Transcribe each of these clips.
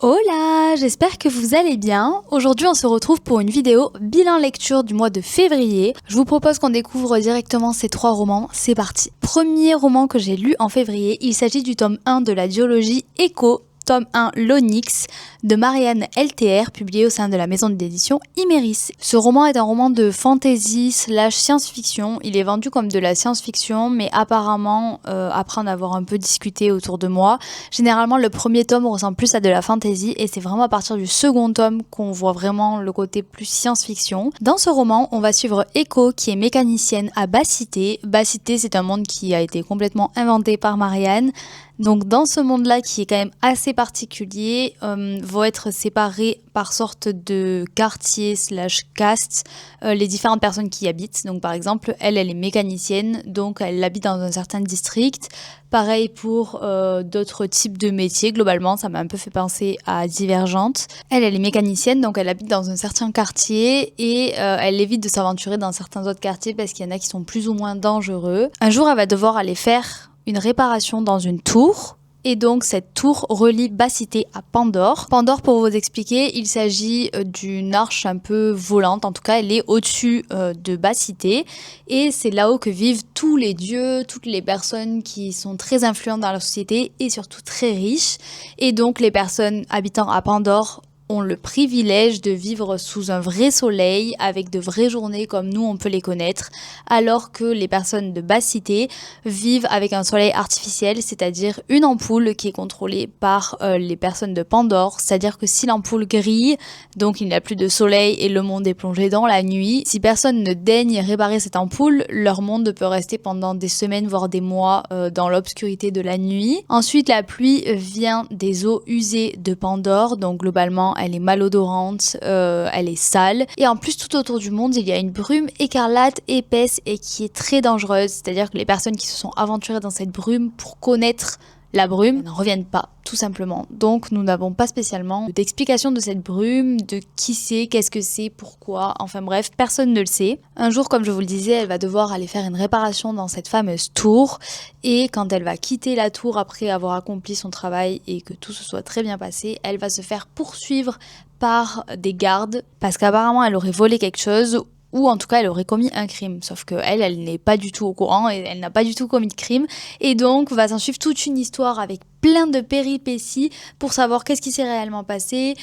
Hola, j'espère que vous allez bien. Aujourd'hui, on se retrouve pour une vidéo bilan lecture du mois de février. Je vous propose qu'on découvre directement ces 3 romans. C'est parti. Premier roman que j'ai lu en février, il s'agit du tome 1 de la duologie Echo, tome 1 L'Onyx de Marianne LTR, publié au sein de la maison d'édition Imeris. Ce roman est un roman de fantasy / science-fiction. Il est vendu comme de la science-fiction, mais apparemment, après en avoir un peu discuté autour de moi, généralement le premier tome ressemble plus à de la fantasy et c'est vraiment à partir du second tome qu'on voit vraiment le côté plus science-fiction. Dans ce roman, on va suivre Echo qui est mécanicienne à Bas-Cité. Bas-Cité, c'est un monde qui a été complètement inventé par Marianne. Donc dans ce monde-là qui est quand même assez particulier, vont être séparés par sorte de quartiers / castes les différentes personnes qui y habitent. Donc par exemple, elle est mécanicienne, donc elle habite dans un certain district. Pareil pour d'autres types de métiers. Globalement, ça m'a un peu fait penser à Divergente. Elle est mécanicienne, donc elle habite dans un certain quartier et elle évite de s'aventurer dans certains autres quartiers parce qu'il y en a qui sont plus ou moins dangereux. Un jour, elle va devoir aller faire une réparation dans une tour. Et donc cette tour relie Bas-Cité à Pandore. Pandore, pour vous expliquer, il s'agit d'une arche un peu volante, en tout cas elle est au-dessus de Bas-Cité. Et c'est là-haut que vivent tous les dieux, toutes les personnes qui sont très influentes dans la société et surtout très riches. Et donc les personnes habitant à Pandore ont le privilège de vivre sous un vrai soleil, avec de vraies journées comme nous on peut les connaître, alors que les personnes de Bas-Cité vivent avec un soleil artificiel, c'est-à-dire une ampoule qui est contrôlée par les personnes de Pandore, c'est-à-dire que si l'ampoule grille, donc il n'y a plus de soleil et le monde est plongé dans la nuit, si personne ne daigne réparer cette ampoule, leur monde peut rester pendant des semaines voire des mois dans l'obscurité de la nuit. Ensuite, la pluie vient des eaux usées de Pandore, donc globalement elle est malodorante, elle est sale. Et en plus, tout autour du monde, il y a une brume écarlate épaisse et qui est très dangereuse. C'est-à-dire que les personnes qui se sont aventurées dans cette brume pour connaître la brume n'en reviennent pas, tout simplement. Donc nous n'avons pas spécialement d'explication de cette brume, de qui c'est, qu'est-ce que c'est, pourquoi, enfin bref, personne ne le sait. Un jour, comme je vous le disais, elle va devoir aller faire une réparation dans cette fameuse tour, et quand elle va quitter la tour après avoir accompli son travail et que tout se soit très bien passé, elle va se faire poursuivre par des gardes, parce qu'apparemment elle aurait volé quelque chose, ou en tout cas elle aurait commis un crime, sauf que elle n'est pas du tout au courant et elle n'a pas du tout commis de crime, et donc va s'en suivre toute une histoire avec plein de péripéties pour savoir qu'est-ce qui s'est réellement passé,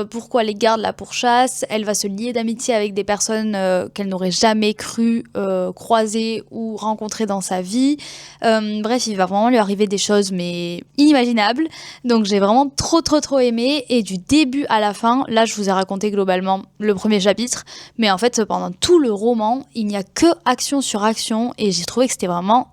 pourquoi les gardes la pourchassent. Elle va se lier d'amitié avec des personnes qu'elle n'aurait jamais cru croiser ou rencontrer dans sa vie. Bref, il va vraiment lui arriver des choses mais inimaginables. Donc j'ai vraiment trop aimé, et du début à la fin, là je vous ai raconté globalement le premier chapitre, mais en fait pendant tout le roman, il n'y a que action sur action et j'ai trouvé que c'était vraiment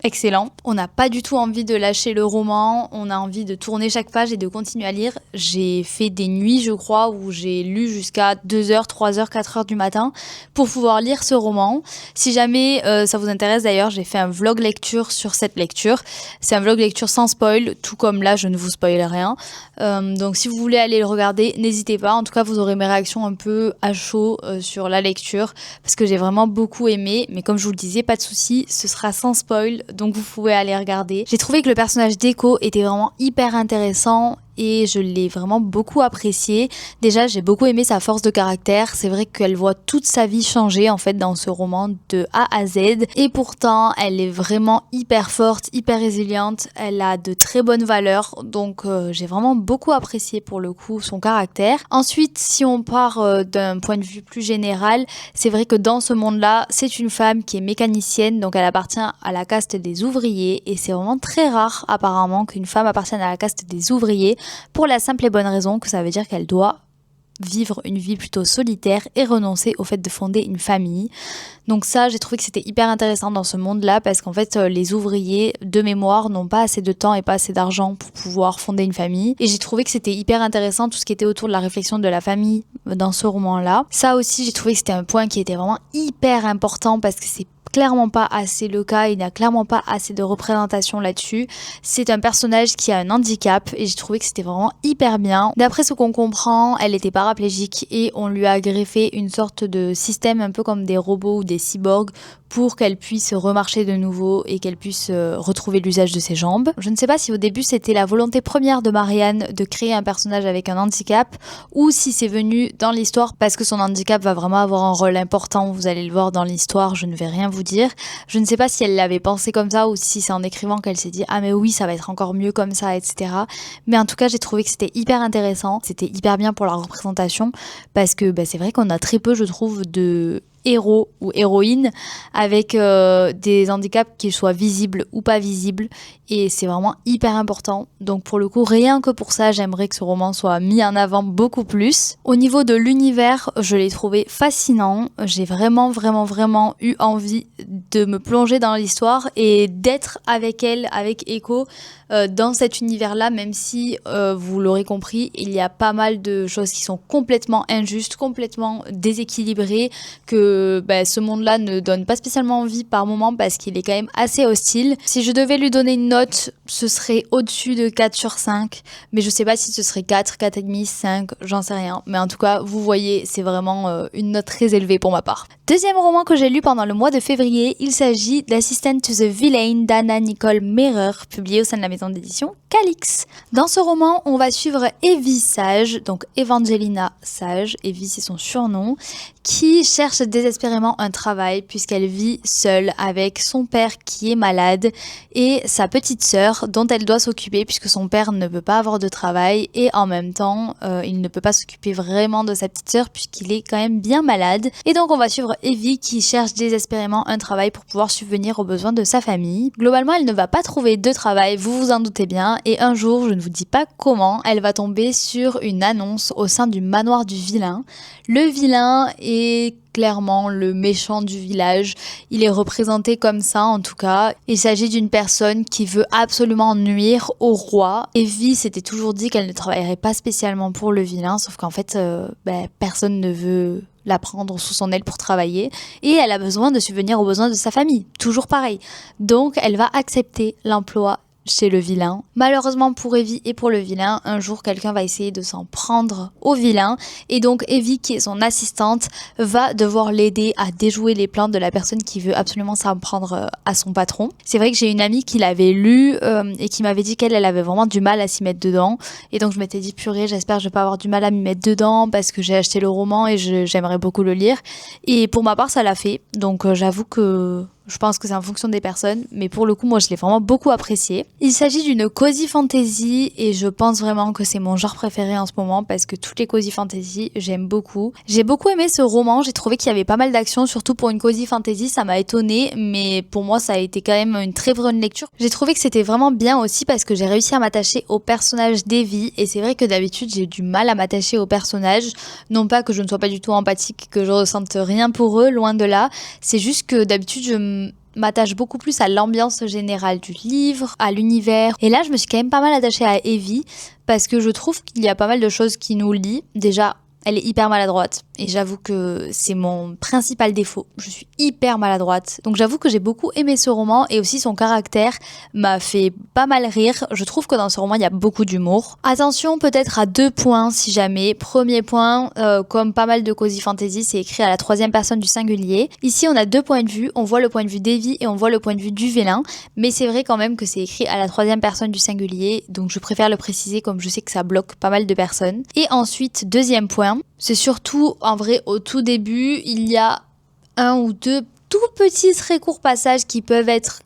excellent. On n'a pas du tout envie de lâcher le roman, on a envie de tourner chaque page et de continuer à lire. J'ai fait des nuits, je crois, où j'ai lu jusqu'à 2h, 3h, 4h du matin pour pouvoir lire ce roman. Si jamais ça vous intéresse d'ailleurs, j'ai fait un vlog lecture sur cette lecture. C'est un vlog lecture sans spoil, tout comme là, je ne vous spoil rien. Donc si vous voulez aller le regarder, n'hésitez pas. En tout cas, vous aurez mes réactions un peu à chaud sur la lecture, parce que j'ai vraiment beaucoup aimé. Mais comme je vous le disais, pas de souci, ce sera sans spoil, donc vous pouvez aller regarder. J'ai trouvé que le personnage d'Echo était vraiment hyper intéressant et je l'ai vraiment beaucoup apprécié. Déjà, j'ai beaucoup aimé sa force de caractère. C'est vrai qu'elle voit toute sa vie changer en fait dans ce roman de A à Z, et pourtant elle est vraiment hyper forte, hyper résiliente. Elle a de très bonnes valeurs, donc j'ai vraiment beaucoup apprécié pour le coup son caractère. Ensuite, si on part d'un point de vue plus général, c'est vrai que dans ce monde-là, c'est une femme qui est mécanicienne, donc elle appartient à la caste des ouvriers, et c'est vraiment très rare apparemment qu'une femme appartienne à la caste des ouvriers, pour la simple et bonne raison que ça veut dire qu'elle doit vivre une vie plutôt solitaire et renoncer au fait de fonder une famille. Donc ça, j'ai trouvé que c'était hyper intéressant dans ce monde-là, parce qu'en fait, les ouvriers, de mémoire, n'ont pas assez de temps et pas assez d'argent pour pouvoir fonder une famille. Et j'ai trouvé que c'était hyper intéressant tout ce qui était autour de la réflexion de la famille dans ce roman-là. Ça aussi, j'ai trouvé que c'était un point qui était vraiment hyper important, parce que c'est clairement pas assez le cas, il n'y a clairement pas assez de représentation là-dessus. C'est un personnage qui a un handicap et j'ai trouvé que c'était vraiment hyper bien. D'après ce qu'on comprend, elle était paraplégique et on lui a greffé une sorte de système un peu comme des robots ou des cyborgs pour qu'elle puisse remarcher de nouveau et qu'elle puisse retrouver l'usage de ses jambes. Je ne sais pas si au début c'était la volonté première de Marianne de créer un personnage avec un handicap ou si c'est venu dans l'histoire parce que son handicap va vraiment avoir un rôle important, vous allez le voir dans l'histoire, je ne vais rien vous dire. Je ne sais pas si elle l'avait pensé comme ça ou si c'est en écrivant qu'elle s'est dit ah mais oui ça va être encore mieux comme ça, etc. Mais en tout cas j'ai trouvé que c'était hyper intéressant, c'était hyper bien pour la représentation parce que c'est vrai qu'on a très peu je trouve de héros ou héroïnes avec des handicaps qu'ils soient visibles ou pas visibles et c'est vraiment hyper important. Donc pour le coup rien que pour ça j'aimerais que ce roman soit mis en avant beaucoup plus. Au niveau de l'univers je l'ai trouvé fascinant, j'ai vraiment eu envie de me plonger dans l'histoire et d'être avec elle, avec Echo dans cet univers là, même si vous l'aurez compris il y a pas mal de choses qui sont complètement injustes, complètement déséquilibrées, que ce monde-là ne donne pas spécialement envie par moment parce qu'il est quand même assez hostile. Si je devais lui donner une note, ce serait au-dessus de 4 sur 5, mais je sais pas si ce serait 4, 4,5, 5, j'en sais rien. Mais en tout cas, vous voyez, c'est vraiment une note très élevée pour ma part. Deuxième roman que j'ai lu pendant le mois de février, il s'agit d'Assistant to the Villain d'Anna Nicole Mehrer, publié au sein de la maison d'édition Calix. Dans ce roman, on va suivre Evie Sage, donc Evangelina Sage, Evie c'est son surnom, qui cherche désespérément un travail puisqu'elle vit seule avec son père qui est malade et sa petite sœur dont elle doit s'occuper puisque son père ne peut pas avoir de travail et en même temps il ne peut pas s'occuper vraiment de sa petite sœur puisqu'il est quand même bien malade. Et donc on va suivre Evie qui cherche désespérément un travail pour pouvoir subvenir aux besoins de sa famille. Globalement elle ne va pas trouver de travail, vous vous en doutez bien, et un jour, je ne vous dis pas comment, elle va tomber sur une annonce au sein du manoir du vilain. Le vilain est clairement le méchant du village, il est représenté comme ça en tout cas. Il s'agit d'une personne qui veut absolument nuire au roi. Evie s'était toujours dit qu'elle ne travaillerait pas spécialement pour le vilain, sauf qu'en fait personne ne veut la prendre sous son aile pour travailler et elle a besoin de subvenir aux besoins de sa famille, toujours pareil. Donc elle va accepter l'emploi chez le vilain. Malheureusement pour Evie et pour le vilain, un jour quelqu'un va essayer de s'en prendre au vilain et donc Evie qui est son assistante va devoir l'aider à déjouer les plans de la personne qui veut absolument s'en prendre à son patron. C'est vrai que j'ai une amie qui l'avait lu et qui m'avait dit qu'elle avait vraiment du mal à s'y mettre dedans et donc je m'étais dit purée j'espère que je vais pas avoir du mal à m'y mettre dedans parce que j'ai acheté le roman et j'aimerais beaucoup le lire et pour ma part ça l'a fait donc j'avoue que je pense que c'est en fonction des personnes, mais pour le coup, moi, je l'ai vraiment beaucoup apprécié. Il s'agit d'une cozy fantasy et je pense vraiment que c'est mon genre préféré en ce moment parce que toutes les cozy fantasy, j'aime beaucoup. J'ai beaucoup aimé ce roman, j'ai trouvé qu'il y avait pas mal d'action, surtout pour une cozy fantasy, ça m'a étonnée, mais pour moi, ça a été quand même une très bonne lecture. J'ai trouvé que c'était vraiment bien aussi parce que j'ai réussi à m'attacher au personnage d'Evie et c'est vrai que d'habitude, j'ai du mal à m'attacher aux personnages. Non pas que je ne sois pas du tout empathique, que je ressente rien pour eux, loin de là. C'est juste que d'habitude, je m'attache beaucoup plus à l'ambiance générale du livre, à l'univers. Et là, je me suis quand même pas mal attachée à Evie parce que je trouve qu'il y a pas mal de choses qui nous lient. Déjà, elle est hyper maladroite et j'avoue que c'est mon principal défaut. Je suis hyper maladroite. Donc j'avoue que j'ai beaucoup aimé ce roman et aussi son caractère m'a fait pas mal rire. Je trouve que dans ce roman, il y a beaucoup d'humour. Attention peut-être à 2 points si jamais. Premier point, comme pas mal de cozy fantasy, c'est écrit à la 3e personne du singulier. Ici, on a 2 points de vue. On voit le point de vue d'Evie et on voit le point de vue du vilain. Mais c'est vrai quand même que c'est écrit à la 3e personne du singulier. Donc je préfère le préciser comme je sais que ça bloque pas mal de personnes. Et ensuite, 2e point, c'est surtout en vrai au tout début, il y a 1 ou 2 tout petits très courts passages qui peuvent être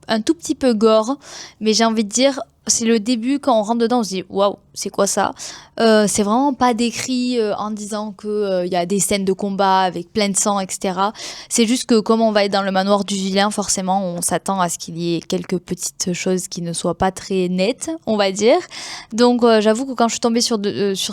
un tout petit peu gore, mais j'ai envie de dire c'est le début quand on rentre dedans on se dit waouh c'est quoi ça, c'est vraiment pas décrit en disant que y a des scènes de combat avec plein de sang etc. C'est juste que comme on va être dans le manoir du vilain forcément on s'attend à ce qu'il y ait quelques petites choses qui ne soient pas très nettes on va dire. Donc j'avoue que quand je suis tombée sur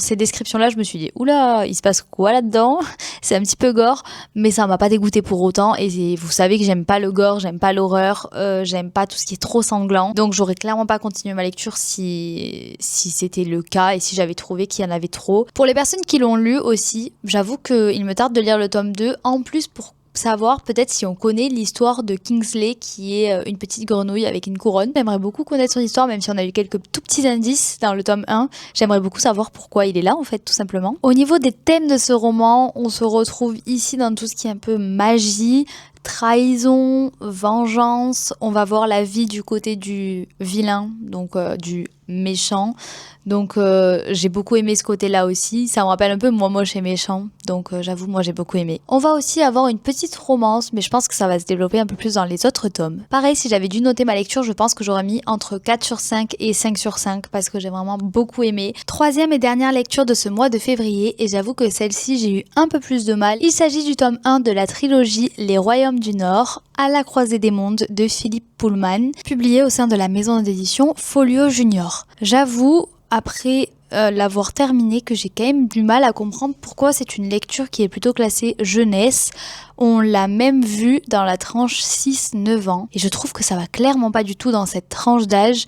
ces descriptions là je me suis dit oula il se passe quoi là-dedans. C'est un petit peu gore mais ça m'a pas dégoûté pour autant et vous savez que j'aime pas le gore, j'aime pas l'horreur, j'aime pas tout ce qui est trop sanglant donc j'aurais clairement pas continué ma lecture si c'était le cas et si j'avais trouvé qu'il y en avait trop. Pour les personnes qui l'ont lu aussi, j'avoue qu'il me tarde de lire le tome 2, en plus pour savoir peut-être si on connaît l'histoire de Kingsley, qui est une petite grenouille avec une couronne. J'aimerais beaucoup connaître son histoire, même si on a eu quelques tout petits indices dans le tome 1. J'aimerais beaucoup savoir pourquoi il est là, en fait, tout simplement. Au niveau des thèmes de ce roman, on se retrouve ici dans tout ce qui est un peu magie, trahison, vengeance. On va voir la vie du côté du vilain, donc du méchant. Donc j'ai beaucoup aimé ce côté-là aussi. Ça me rappelle un peu Moi moche et méchant. Donc j'avoue, moi j'ai beaucoup aimé. On va aussi avoir une petite romance, mais je pense que ça va se développer un peu plus dans les autres tomes. Pareil, si j'avais dû noter ma lecture, je pense que j'aurais mis entre 4 sur 5 et 5 sur 5 parce que j'ai vraiment beaucoup aimé. Troisième et dernière lecture de ce mois de février, et j'avoue que celle-ci j'ai eu un peu plus de mal. Il s'agit du tome 1 de la trilogie Les Royaumes du Nord, à la croisée des mondes de Philippe Pullman, publié au sein de la maison d'édition Folio Junior. J'avoue, après l'avoir terminé, que j'ai quand même du mal à comprendre pourquoi c'est une lecture qui est plutôt classée jeunesse. On l'a même vu dans la tranche 6-9 ans, et je trouve que ça va clairement pas du tout dans cette tranche d'âge.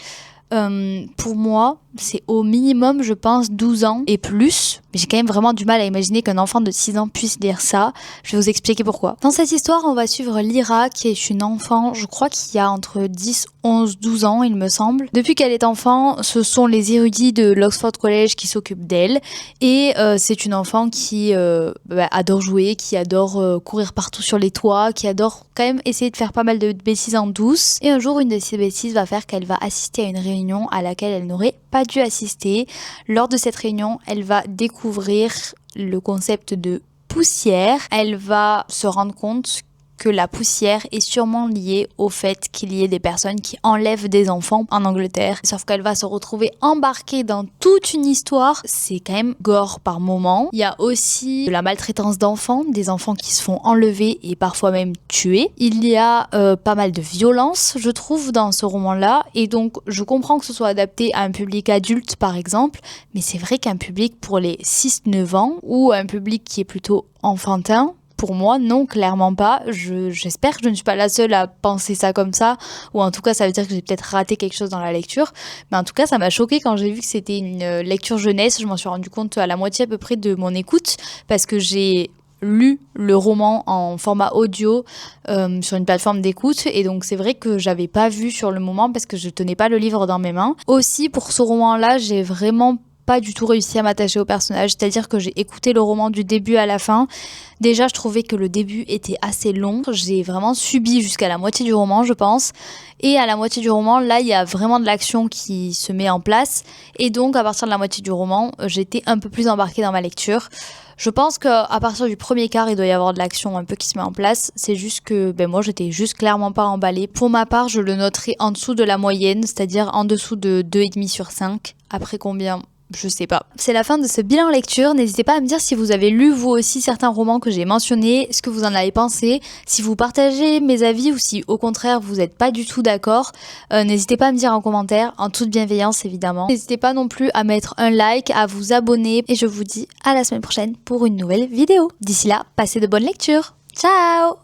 Pour moi, c'est au minimum, je pense, 12 ans et plus. Mais j'ai quand même vraiment du mal à imaginer qu'un enfant de 6 ans puisse lire ça. Je vais vous expliquer pourquoi. Dans cette histoire, on va suivre Lyra, qui est une enfant, je crois qu'il y a entre 10, 11, 12 ans, il me semble. Depuis qu'elle est enfant, ce sont les érudits de l'Oxford College qui s'occupent d'elle. Et c'est une enfant qui adore jouer, qui adore courir partout sur les toits, qui adore quand même essayer de faire pas mal de bêtises en douce. Et un jour, une de ces bêtises va faire qu'elle va assister à une réunion à laquelle elle n'aurait pas dû assister. Lors de cette réunion, elle va découvrir le concept de poussière. Elle va se rendre compte que la poussière est sûrement liée au fait qu'il y ait des personnes qui enlèvent des enfants en Angleterre. Sauf qu'elle va se retrouver embarquée dans toute une histoire. C'est quand même gore par moment. Il y a aussi de la maltraitance d'enfants, des enfants qui se font enlever et parfois même tuer. Il y a pas mal de violence, je trouve, dans ce roman-là. Et donc, je comprends que ce soit adapté à un public adulte, par exemple. Mais c'est vrai qu'un public pour les 6-9 ans ou un public qui est plutôt enfantin, pour moi, non, clairement pas. J'espère que je ne suis pas la seule à penser ça comme ça, ou en tout cas ça veut dire que j'ai peut-être raté quelque chose dans la lecture, mais en tout cas ça m'a choquée quand j'ai vu que c'était une lecture jeunesse. Je m'en suis rendu compte à la moitié à peu près de mon écoute, parce que j'ai lu le roman en format audio sur une plateforme d'écoute, et donc c'est vrai que j'avais pas vu sur le moment parce que je tenais pas le livre dans mes mains. Aussi, pour ce roman-là, j'ai vraiment pas du tout réussi à m'attacher au personnage, c'est-à-dire que j'ai écouté le roman du début à la fin. Déjà, je trouvais que le début était assez long. J'ai vraiment subi jusqu'à la moitié du roman, je pense. Et à la moitié du roman, là, il y a vraiment de l'action qui se met en place. Et donc, à partir de la moitié du roman, j'étais un peu plus embarquée dans ma lecture. Je pense qu'à partir du premier quart, il doit y avoir de l'action un peu qui se met en place. C'est juste que moi, j'étais juste clairement pas emballée. Pour ma part, je le noterai en dessous de la moyenne, c'est-à-dire en dessous de 2,5 sur 5. Après combien ? Je sais pas. C'est la fin de ce bilan lecture. N'hésitez pas à me dire si vous avez lu vous aussi certains romans que j'ai mentionnés, ce que vous en avez pensé, si vous partagez mes avis ou si au contraire vous n'êtes pas du tout d'accord. N'hésitez pas à me dire en commentaire, en toute bienveillance évidemment. N'hésitez pas non plus à mettre un like, à vous abonner, et je vous dis à la semaine prochaine pour une nouvelle vidéo. D'ici là, passez de bonnes lectures. Ciao!